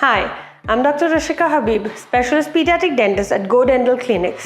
Hi, I'm Dr. Rishika Habib, specialist pediatric dentist at Go Dental Clinics.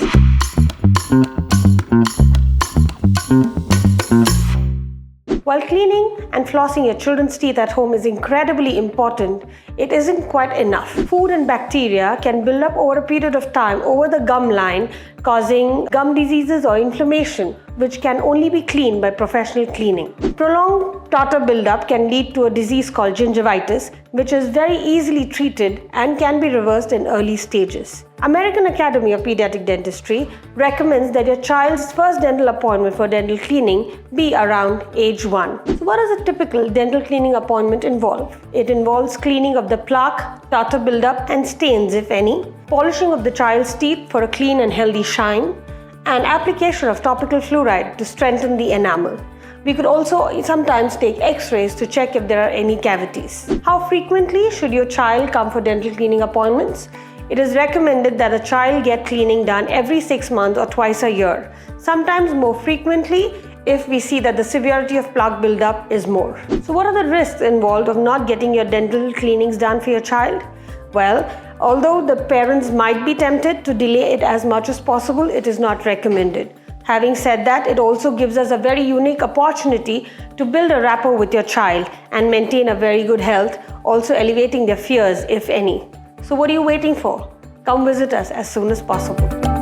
While cleaning and flossing your children's teeth at home is incredibly important, it isn't quite enough. Food and bacteria can build up over a period of time over the gum line, causing gum diseases or inflammation, which can only be cleaned by professional cleaning. Prolonged tartar buildup can lead to a disease called gingivitis, which is very easily treated and can be reversed in early stages. American Academy of Pediatric Dentistry recommends that your child's first dental appointment for dental cleaning be around age 1. So what does a typical dental cleaning appointment involve? It involves cleaning of the plaque, tartar buildup and stains if any, polishing of the child's teeth for a clean and healthy shine, and application of topical fluoride to strengthen the enamel. We could also sometimes take x-rays to check if there are any cavities. How frequently should your child come for dental cleaning appointments? It is recommended that a child get cleaning done every 6 months or twice a year, sometimes more frequently if we see that the severity of plaque buildup is more. So what are the risks involved of not getting your dental cleanings done for your child? Well, although the parents might be tempted to delay it as much as possible, it is not recommended. Having said that, it also gives us a very unique opportunity to build a rapport with your child and maintain a very good health, also alleviating their fears, if any. So what are you waiting for? Come visit us as soon as possible.